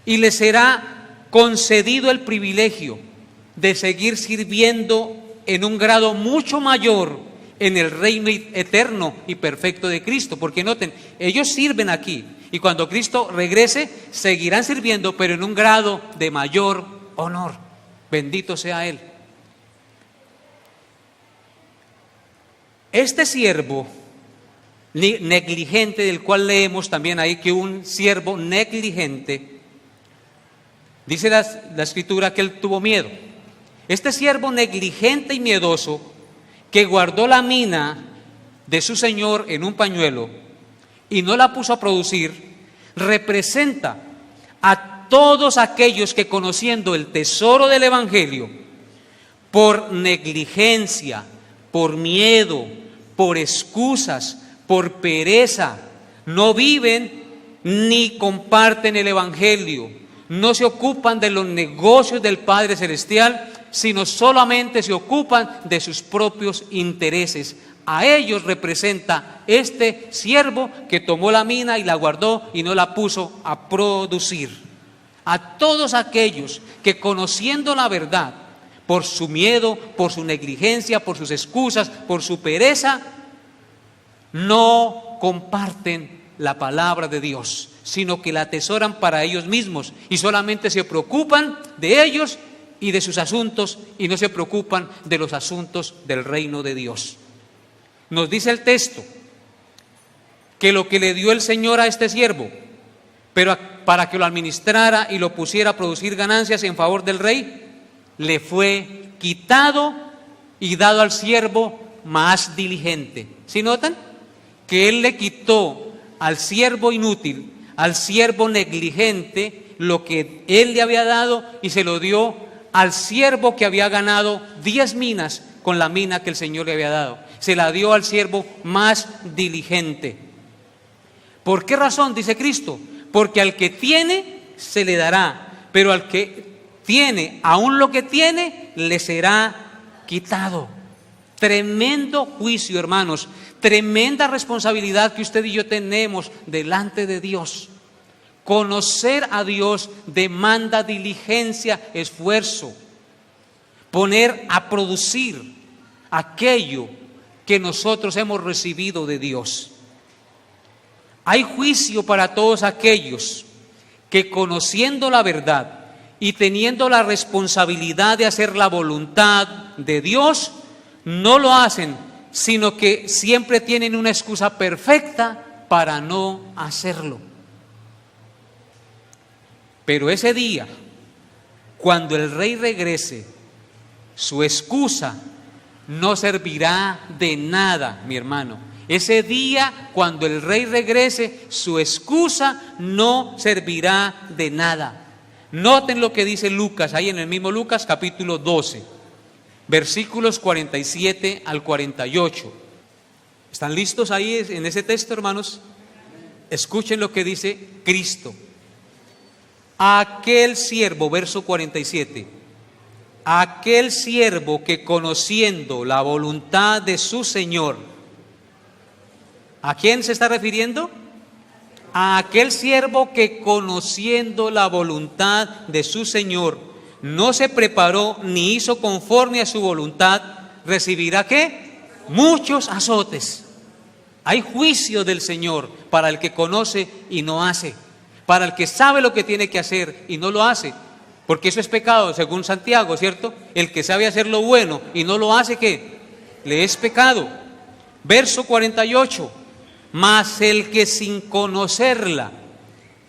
Y les será concedido el privilegio de seguir sirviendo en un grado mucho mayor en el reino eterno y perfecto de Cristo. Porque noten, ellos sirven aquí y cuando Cristo regrese seguirán sirviendo, pero en un grado de mayor honor. Bendito sea Él. Este siervo negligente, del cual leemos también ahí que un siervo negligente, dice la escritura que él tuvo miedo. Este siervo negligente y miedoso, que guardó la mina de su señor en un pañuelo y no la puso a producir, representa a todos aquellos que, conociendo el tesoro del Evangelio, por negligencia, por miedo, por excusas, por pereza, no viven ni comparten el Evangelio, no se ocupan de los negocios del Padre Celestial, sino solamente se ocupan de sus propios intereses. A ellos representa este siervo que tomó la mina y la guardó y no la puso a producir. A todos aquellos que, conociendo la verdad, por su miedo, por su negligencia, por sus excusas, por su pereza, no comparten la palabra de Dios, sino que la atesoran para ellos mismos y solamente se preocupan de ellos y de sus asuntos y no se preocupan de los asuntos del reino de Dios. Nos dice el texto que lo que le dio el Señor a este siervo, pero para que lo administrara y lo pusiera a producir ganancias en favor del rey, le fue quitado y dado al siervo más diligente. ¿Sí notan? Que Él le quitó al siervo inútil, al siervo negligente, lo que Él le había dado y se lo dio al siervo que había ganado 10 minas con la mina que el Señor le había dado. Se la dio al siervo más diligente. ¿Por qué razón? Dice Cristo. Porque al que tiene se le dará, pero al que tiene, aún lo que tiene, le será quitado. Tremendo juicio, hermanos, tremenda responsabilidad que usted y yo tenemos delante de Dios. Conocer a Dios demanda diligencia, esfuerzo, poner a producir aquello que nosotros hemos recibido de Dios. Hay juicio para todos aquellos que, conociendo la verdad y teniendo la responsabilidad de hacer la voluntad de Dios, no lo hacen, sino que siempre tienen una excusa perfecta para no hacerlo. Pero ese día, cuando el Rey regrese, su excusa no servirá de nada, mi hermano. Ese día, cuando el Rey regrese, su excusa no servirá de nada. Noten lo que dice Lucas, ahí en el mismo Lucas, capítulo 12, versículos 47 al 48. ¿Están listos ahí en ese texto, hermanos? Escuchen lo que dice Cristo. Aquel siervo, verso 47, aquel siervo que, conociendo la voluntad de su Señor, ¿a quién se está refiriendo? A aquel siervo que, conociendo la voluntad de su Señor, no se preparó ni hizo conforme a su voluntad, recibirá ¿qué? Muchos azotes. Hay juicio del Señor para el que conoce y no hace, para el que sabe lo que tiene que hacer y no lo hace, porque eso es pecado, según Santiago, ¿cierto? El que sabe hacer lo bueno y no lo hace, ¿qué? Le es pecado. Verso 48, mas el que sin conocerla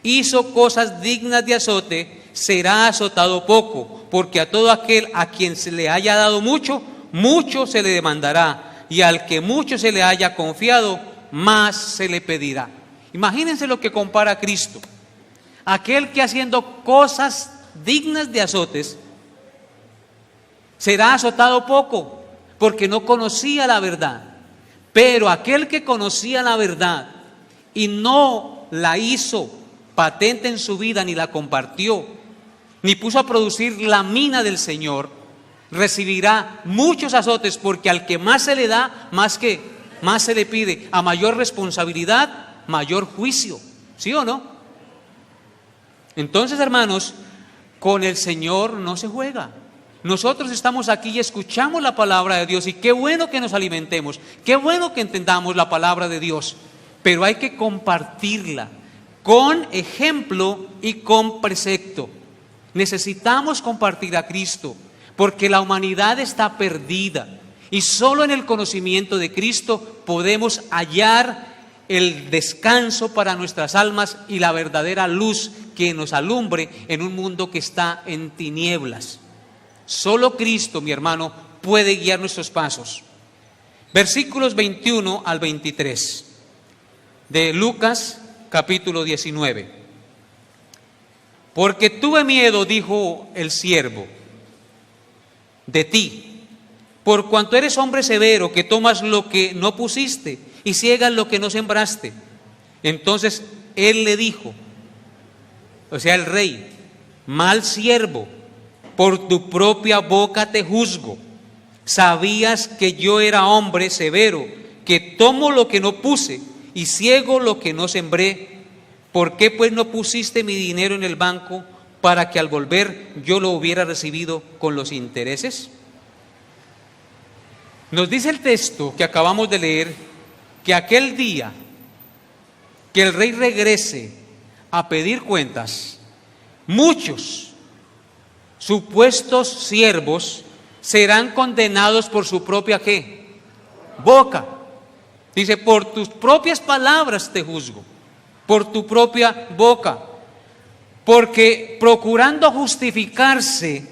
hizo cosas dignas de azote, será azotado poco, porque a todo aquel a quien se le haya dado mucho, mucho se le demandará, y al que mucho se le haya confiado, más se le pedirá. Imagínense lo que compara Cristo. Aquel que, haciendo cosas dignas de azotes, será azotado poco, porque no conocía la verdad. Pero aquel que conocía la verdad y no la hizo patente en su vida, ni la compartió, ni puso a producir la mina del Señor, recibirá muchos azotes, porque al que más se le da, más se le pide. A mayor responsabilidad, mayor juicio. ¿Sí o no? Entonces, hermanos, con el Señor no se juega. Nosotros estamos aquí y escuchamos la palabra de Dios, y qué bueno que nos alimentemos, qué bueno que entendamos la palabra de Dios, pero hay que compartirla con ejemplo y con precepto. Necesitamos compartir a Cristo, porque la humanidad está perdida, y solo en el conocimiento de Cristo podemos hallar el descanso para nuestras almas y la verdadera luz que nos alumbre en un mundo que está en tinieblas. Solo Cristo, mi hermano, puede guiar nuestros pasos. Versículos 21 al 23 de Lucas capítulo 19. Porque tuve miedo, dijo el siervo, de ti, por cuanto eres hombre severo, que tomas lo que no pusiste y ciegas lo que no sembraste. Entonces él le dijo, o sea, el rey: mal siervo, por tu propia boca te juzgo. Sabías que yo era hombre severo, que tomo lo que no puse y ciego lo que no sembré. ¿Por qué pues no pusiste mi dinero en el banco, para que al volver yo lo hubiera recibido con los intereses? Nos dice el texto que acabamos de leer que aquel día que el rey regrese a pedir cuentas, muchos supuestos siervos serán condenados por su propia ¿qué? Boca. Dice: por tus propias palabras te juzgo, por tu propia boca, porque procurando justificarse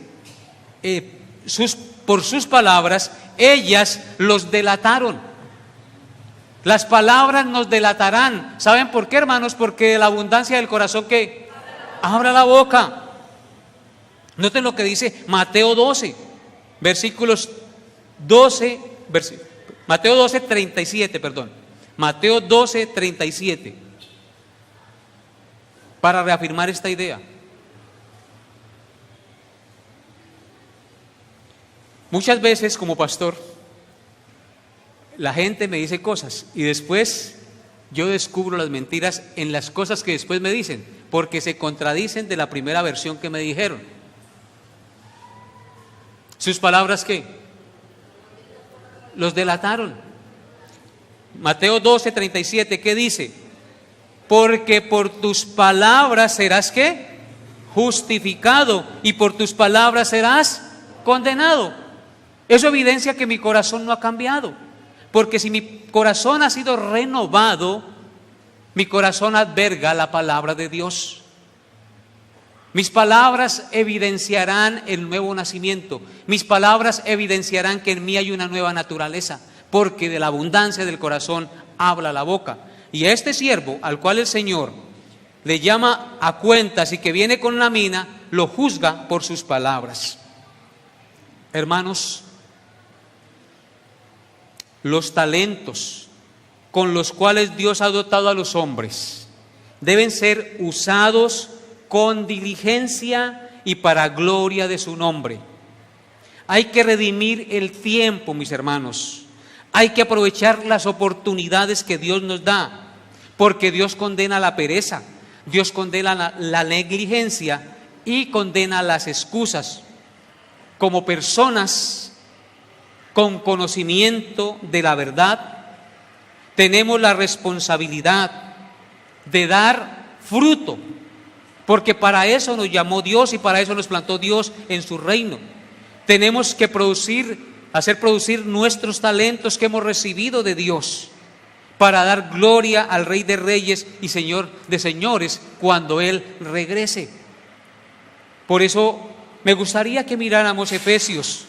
por sus palabras, ellas los delataron. Las palabras nos delatarán. ¿Saben por qué, hermanos? Porque de la abundancia del corazón, ¿qué? Abra la boca. Noten lo que dice Mateo 12, versículos 12, Mateo 12, 37, perdón. Mateo 12, 37. Para reafirmar esta idea. Muchas veces, como pastor, la gente me dice cosas y después yo descubro las mentiras en las cosas que después me dicen, porque se contradicen de la primera versión que me dijeron. ¿Sus palabras qué? Los delataron. Mateo 12:37, ¿qué dice? Porque por tus palabras serás ¿qué? Justificado, y por tus palabras serás condenado. Eso evidencia que mi corazón no ha cambiado, porque si mi corazón ha sido renovado, mi corazón alberga la palabra de Dios. Mis palabras evidenciarán el nuevo nacimiento. Mis palabras evidenciarán que en mí hay una nueva naturaleza, porque de la abundancia del corazón habla la boca. Y a este siervo, al cual el Señor le llama a cuentas y que viene con la mina, lo juzga por sus palabras. Hermanos, los talentos con los cuales Dios ha dotado a los hombres deben ser usados con diligencia y para gloria de su nombre. Hay que redimir el tiempo, mis hermanos. Hay que aprovechar las oportunidades que Dios nos da, porque Dios condena la pereza, Dios condena la negligencia y condena las excusas. Como personas con conocimiento de la verdad, tenemos la responsabilidad de dar fruto, porque para eso nos llamó Dios y para eso nos plantó Dios en su reino. Tenemos que hacer producir nuestros talentos que hemos recibido de Dios, para dar gloria al Rey de Reyes y Señor de Señores cuando Él regrese. Por eso me gustaría que miráramos Efesios,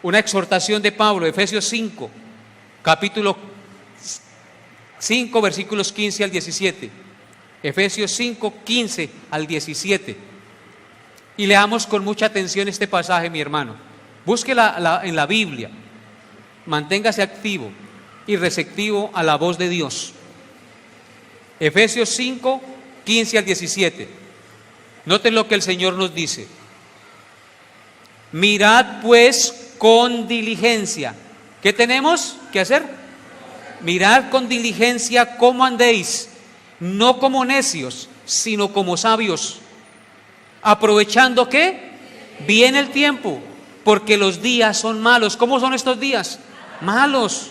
una exhortación de Pablo, Efesios 5, capítulo 5, versículos 15 al 17. Efesios 5, 15 al 17. Y leamos con mucha atención este pasaje, mi hermano. Búsquela en la Biblia. Manténgase activo y receptivo a la voz de Dios. Efesios 5, 15 al 17. Noten lo que el Señor nos dice. Mirad pues con diligencia. ¿Qué tenemos que hacer? Mirad con diligencia cómo andéis, no como necios, sino como sabios, aprovechando ¿qué? Bien el tiempo, porque los días son malos. ¿Cómo son estos días? Malos.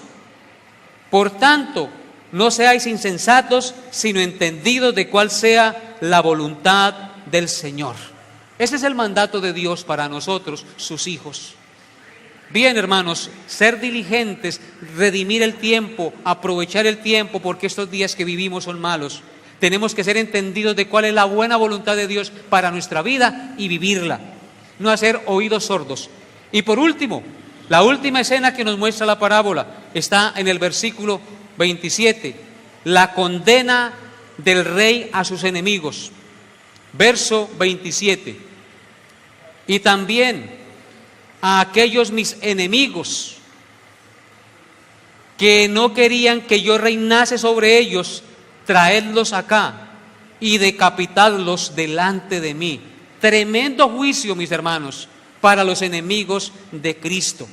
Por tanto, no seáis insensatos, sino entendidos de cuál sea la voluntad del Señor. Ese es el mandato de Dios para nosotros, sus hijos. Bien, hermanos, ser diligentes, redimir el tiempo, aprovechar el tiempo, porque estos días que vivimos son malos. Tenemos que ser entendidos de cuál es la buena voluntad de Dios para nuestra vida y vivirla, no hacer oídos sordos. Y por último, la última escena que nos muestra la parábola está en el versículo 27, la condena del rey a sus enemigos. Verso 27. Y también a aquellos mis enemigos que no querían que yo reinase sobre ellos, traedlos acá y decapitadlos delante de mí. Tremendo juicio, mis hermanos, para los enemigos de Cristo.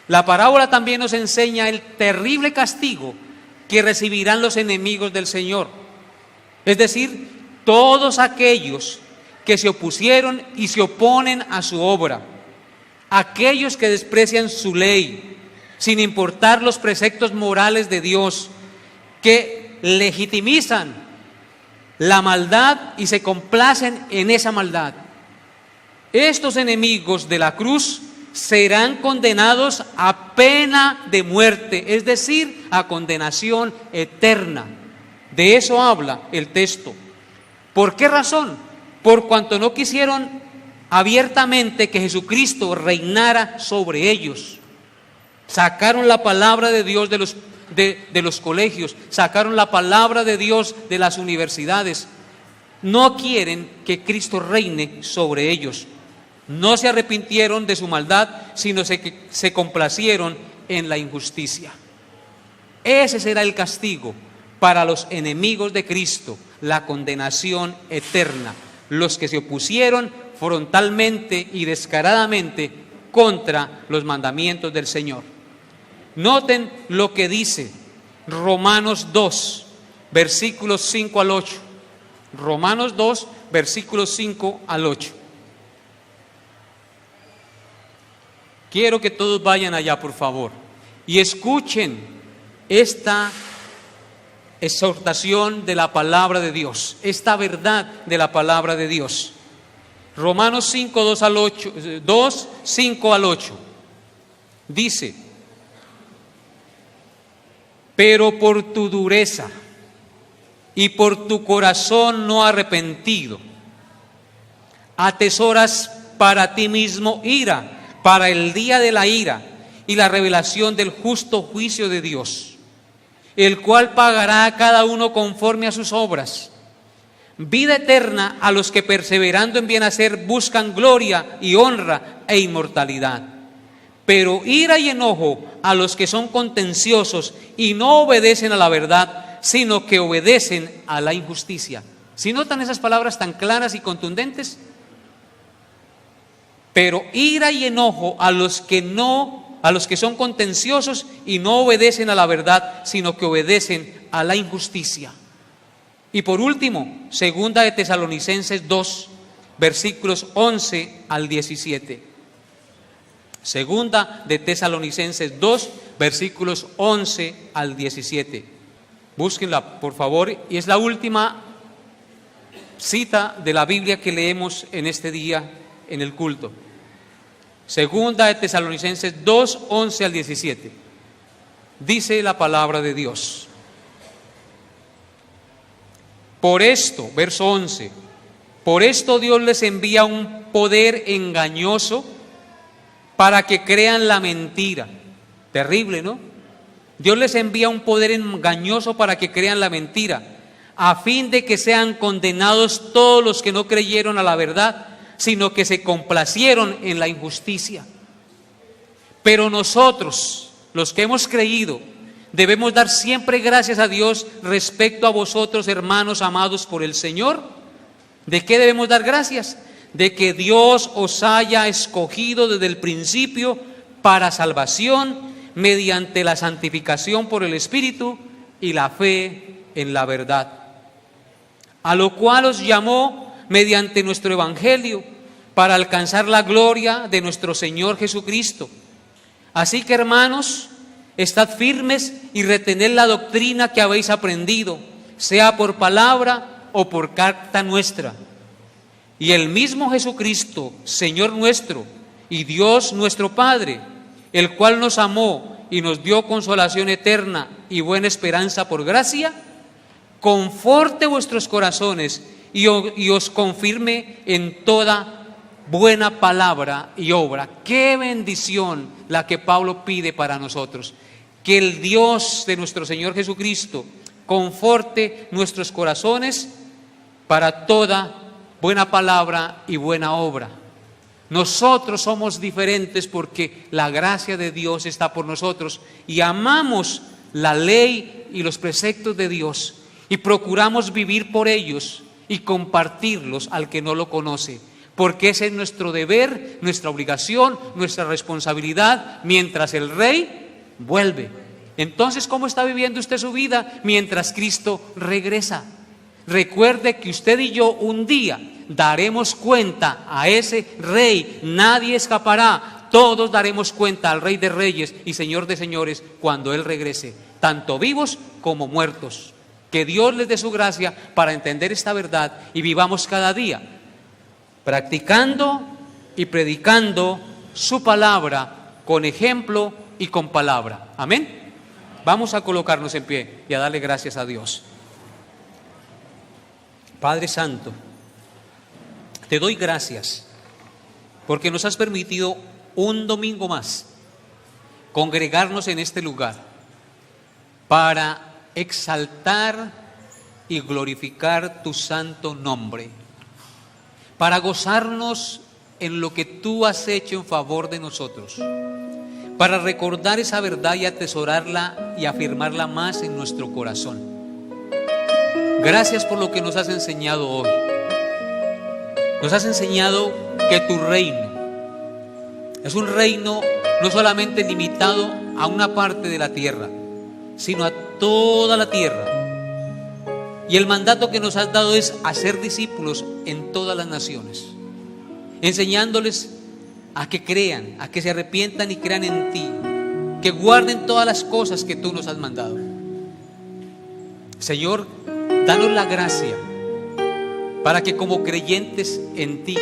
La parábola también nos enseña el terrible castigo que recibirán los enemigos del Señor. Es decir, todos aquellos que se opusieron y se oponen a su obra, aquellos que desprecian su ley, sin importar los preceptos morales de Dios, que legitimizan la maldad y se complacen en esa maldad. Estos enemigos de la cruz serán condenados a pena de muerte, es decir, a condenación eterna. De eso habla el texto. ¿Por qué razón? Por cuanto no quisieron abiertamente que Jesucristo reinara sobre ellos. Sacaron la palabra de Dios de los colegios, sacaron la palabra de Dios de las universidades. No quieren que Cristo reine sobre ellos. No se arrepintieron de su maldad, sino que se complacieron en la injusticia. Ese será el castigo para los enemigos de Cristo, la condenación eterna, los que se opusieron frontalmente y descaradamente contra los mandamientos del Señor. Noten lo que dice Romanos 2, versículos 5 al 8. Romanos 2, versículos 5 al 8. Quiero que todos vayan allá, por favor, y escuchen esta exhortación de la palabra de Dios, esta verdad de la palabra de Dios. Romanos 5, 2, 5 al 8. Dice: pero por tu dureza y por tu corazón no arrepentido, atesoras para ti mismo ira, para el día de la ira y la revelación del justo juicio de Dios, el cual pagará a cada uno conforme a sus obras. Vida eterna a los que perseverando en bien hacer buscan gloria y honra e inmortalidad. Pero ira y enojo a los que son contenciosos y no obedecen a la verdad, sino que obedecen a la injusticia. ¿Sí notan esas palabras tan claras y contundentes? Pero ira y enojo a los que son contenciosos y no obedecen a la verdad, sino que obedecen a la injusticia. Y por último, segunda de Tesalonicenses 2, versículos 11 al 17. Segunda de Tesalonicenses 2, versículos 11 al 17. Búsquenla, por favor, y es la última cita de la Biblia que leemos en este día en el culto. Segunda de Tesalonicenses 2, 11 al 17. Dice la palabra de Dios: por esto, verso 11, por esto Dios les envía un poder engañoso para que crean la mentira. Terrible, ¿no? Dios les envía un poder engañoso para que crean la mentira, a fin de que sean condenados todos los que no creyeron a la verdad, sino que se complacieron en la injusticia. Pero nosotros, los que hemos creído, debemos dar siempre gracias a Dios respecto a vosotros, hermanos amados por el Señor. ¿De qué debemos dar gracias? De que Dios os haya escogido desde el principio para salvación, mediante la santificación por el Espíritu y la fe en la verdad, a lo cual os llamó mediante nuestro Evangelio, para alcanzar la gloria de nuestro Señor Jesucristo. Así que, hermanos, estad firmes y retened la doctrina que habéis aprendido, sea por palabra o por carta nuestra. Y el mismo Jesucristo, Señor nuestro, y Dios nuestro Padre, el cual nos amó y nos dio consolación eterna y buena esperanza por gracia, conforte vuestros corazones y os confirme en toda buena palabra y obra. Qué bendición la que Pablo pide para nosotros. Que el Dios de nuestro Señor Jesucristo conforte nuestros corazones para toda buena palabra y buena obra. Nosotros somos diferentes porque la gracia de Dios está por nosotros y amamos la ley y los preceptos de Dios y procuramos vivir por ellos y compartirlos al que no lo conoce, porque ese es nuestro deber, nuestra obligación, nuestra responsabilidad mientras el Rey vuelve. Entonces, ¿cómo está viviendo usted su vida mientras Cristo regresa? Recuerde que usted y yo un día daremos cuenta a ese Rey, nadie escapará, todos daremos cuenta al Rey de Reyes y Señor de Señores cuando Él regrese, tanto vivos como muertos. Que Dios les dé su gracia para entender esta verdad y vivamos cada día practicando y predicando su palabra con ejemplo y con palabra. Amén. Vamos a colocarnos en pie y a darle gracias a Dios. Padre Santo, te doy gracias porque nos has permitido un domingo más congregarnos en este lugar para exaltar y glorificar tu santo nombre, para gozarnos en lo que tú has hecho en favor de nosotros, para recordar esa verdad y atesorarla y afirmarla más en nuestro corazón. Gracias por lo que nos has enseñado hoy. Nos has enseñado que tu reino es un reino no solamente limitado a una parte de la tierra, sino a toda la tierra. Y el mandato que nos has dado es hacer discípulos en todas las naciones, enseñándoles a que crean, a que se arrepientan y crean en ti, que guarden todas las cosas que tú nos has mandado. Señor, danos la gracia para que como creyentes en ti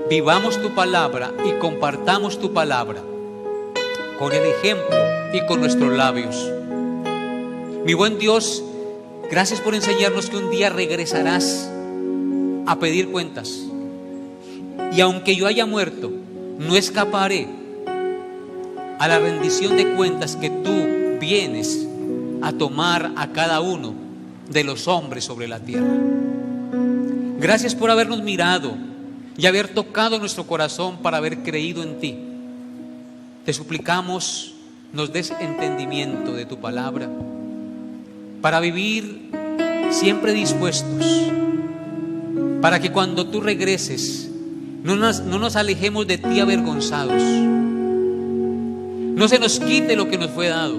vivamos tu palabra y compartamos tu palabra con el ejemplo y con nuestros labios. Mi buen Dios, gracias por enseñarnos que un día regresarás a pedir cuentas. Y aunque yo haya muerto, no escaparé a la rendición de cuentas que tú vienes a tomar a cada uno de los hombres sobre la tierra. Gracias por habernos mirado y haber tocado nuestro corazón para haber creído en ti. Te suplicamos nos des entendimiento de tu palabra para vivir siempre dispuestos, para que cuando tú regreses no nos alejemos de ti avergonzados, no se nos quite lo que nos fue dado,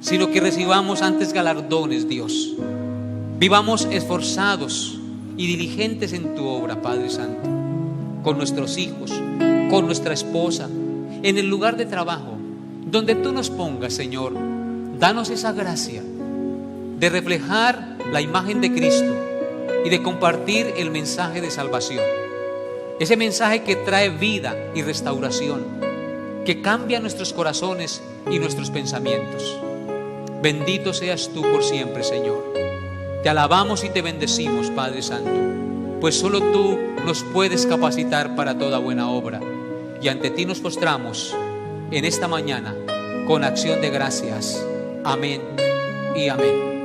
sino que recibamos antes galardones, Dios. Vivamos esforzados y diligentes en tu obra, Padre Santo, con nuestros hijos, con nuestra esposa, en el lugar de trabajo, donde tú nos pongas, Señor. Danos esa gracia de reflejar la imagen de Cristo y de compartir el mensaje de salvación, ese mensaje que trae vida y restauración, que cambia nuestros corazones y nuestros pensamientos. Bendito seas tú por siempre, Señor. Te alabamos y te bendecimos, Padre Santo, pues solo tú nos puedes capacitar para toda buena obra. Y ante ti nos postramos en esta mañana con acción de gracias. Amén y amén.